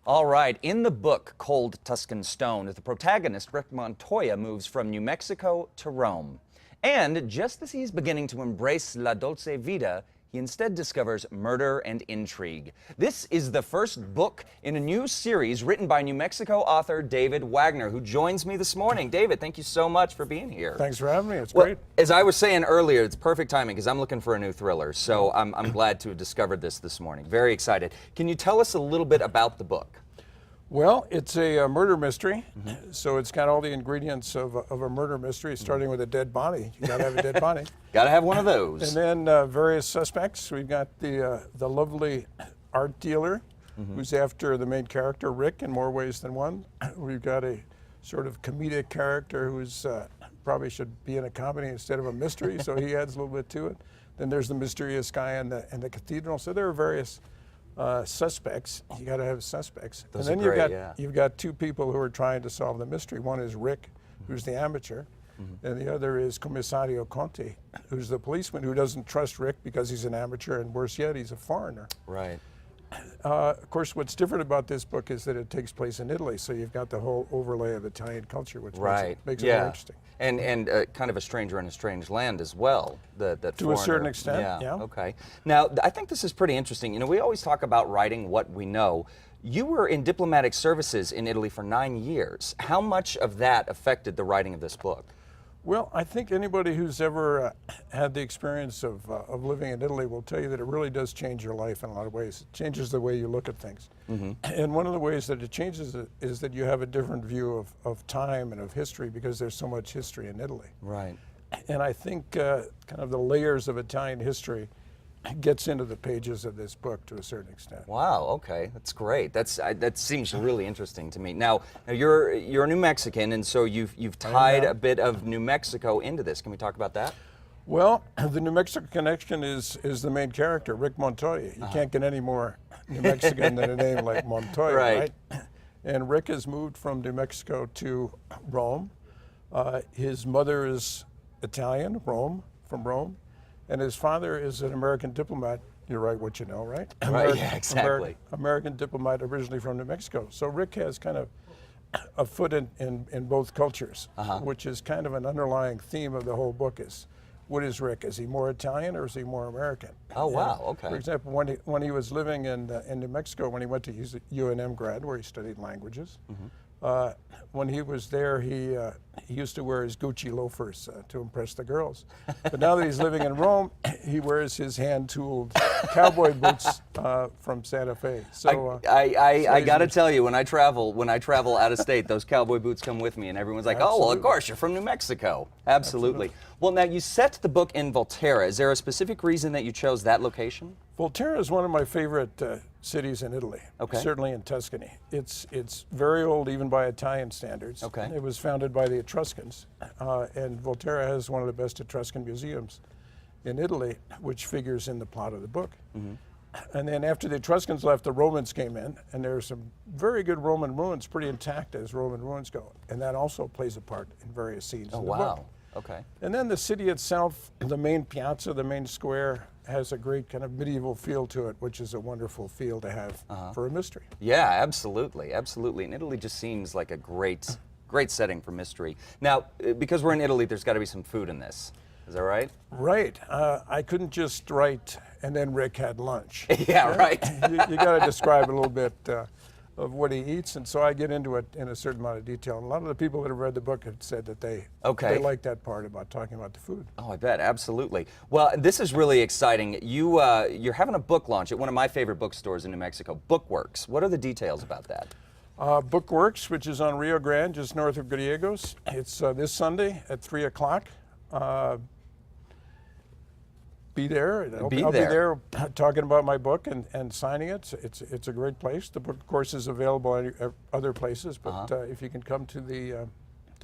All right, in the book Cold Tuscan Stone, the protagonist, Rick Montoya, moves from New Mexico to Rome. And just as he's beginning to embrace la dolce vita, he instead discovers murder and intrigue. This is the first book in a new series written by New Mexico author David Wagner, who joins me this morning. David, thank you so much for being here. Thanks for having me. It's great. As I was saying earlier, it's perfect timing because I'm looking for a new thriller, so I'm glad to have discovered this morning. Very excited. Can you tell us a little bit about the book? Well, it's a murder mystery, so it's got all the ingredients of a murder mystery, starting with a dead body. You gotta have a dead body. Gotta have one of those. And then various suspects. We've got the lovely art dealer, who's after the main character, Rick, in more ways than one. We've got a sort of comedic character who's probably should be in a comedy instead of a mystery, so he adds a little bit to it. Then there's the mysterious guy in the cathedral. So there are various suspects. You got to have suspects. Those and then are great, you've got two people who are trying to solve the mystery. One is Rick, who's the amateur, and the other is Commissario Conti, who's the policeman who doesn't trust Rick because he's an amateur, and worse yet, he's a foreigner. Right. Of course, what's different about this book is that it takes place in Italy, so you've got the whole overlay of Italian culture, which makes it more interesting. And kind of a stranger in a strange land as well. To a certain extent, yeah. Okay. Now, I think this is pretty interesting. You know, we always talk about writing what we know. You were in diplomatic services in Italy for 9 years. How much of that affected the writing of this book? Well, I think anybody who's ever had the experience of living in Italy will tell you that it really does change your life in a lot of ways. It changes the way you look at things. And one of the ways that it changes it is that you have a different view of time and of history because there's so much history in Italy. Right. And I think kind of the layers of Italian history gets into the pages of this book to a certain extent. Wow. Okay, that's great. That seems really interesting to me. Now you're a New Mexican, and so you've tied a bit of New Mexico into this. Can we talk about that? Well, the New Mexico connection is the main character, Rick Montoya. You can't get any more New Mexican than a name like Montoya, right? And Rick has moved from New Mexico to Rome. His mother is Italian, from Rome. And his father is an American diplomat. You write what you know, right? Right, yeah, exactly. American diplomat originally from New Mexico. So Rick has kind of a foot in both cultures, which is kind of an underlying theme of the whole book is, what is Rick? Is he more Italian or is he more American? Oh, wow, okay. For example, when he was living in New Mexico, when he went to UNM grad, where he studied languages, when he was there, he used to wear his Gucci loafers to impress the girls. But now that he's living in Rome, he wears his hand-tooled cowboy boots from Santa Fe. So I got to tell you, when I travel out of state, those cowboy boots come with me, and everyone's like, "Oh, well, of course, you're from New Mexico." Absolutely. Well, now you set the book in Volterra. Is there a specific reason that you chose that location? Volterra is one of my favorite cities in Italy. Okay. Certainly in Tuscany. It's very old, even by Italian standards. Okay. It was founded by the Etruscans, and Volterra has one of the best Etruscan museums in Italy, which figures in the plot of the book. And then after the Etruscans left, the Romans came in, and there are some very good Roman ruins, pretty intact as Roman ruins go, and that also plays a part in various scenes in the book. Okay. And then the city itself, the main piazza, the main square, has a great kind of medieval feel to it, which is a wonderful feel to have for a mystery. Yeah, absolutely, absolutely. And Italy just seems like a great setting for mystery. Now, because we're in Italy, there's got to be some food in this. Is that right? Right. I couldn't just write, and then Rick had lunch. Yeah, right. You got to describe a little bit of what he eats, and so I get into it in a certain amount of detail. And a lot of the people that have read the book have said that they like that part about talking about the food. Oh, I bet, absolutely. Well, this is really exciting. You're having a book launch at one of my favorite bookstores in New Mexico, Bookworks. What are the details about that? Bookworks, which is on Rio Grande, just north of Griegos. It's this Sunday at 3 o'clock. Be there. I'll be there talking about my book and signing it. It's a great place. The book, of course, is available at other places, but if you can come to the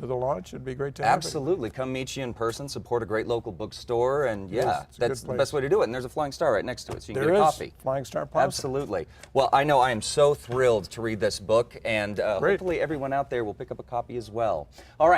launch, it'd be great to have Absolutely. Come meet you in person, support a great local bookstore, and yeah, it's that's the best way to do it. And there's a Flying Star right next to it, so you can get a coffee. Flying Star Plaza. Absolutely. Well, I know I am so thrilled to read this book, and hopefully everyone out there will pick up a copy as well. All right.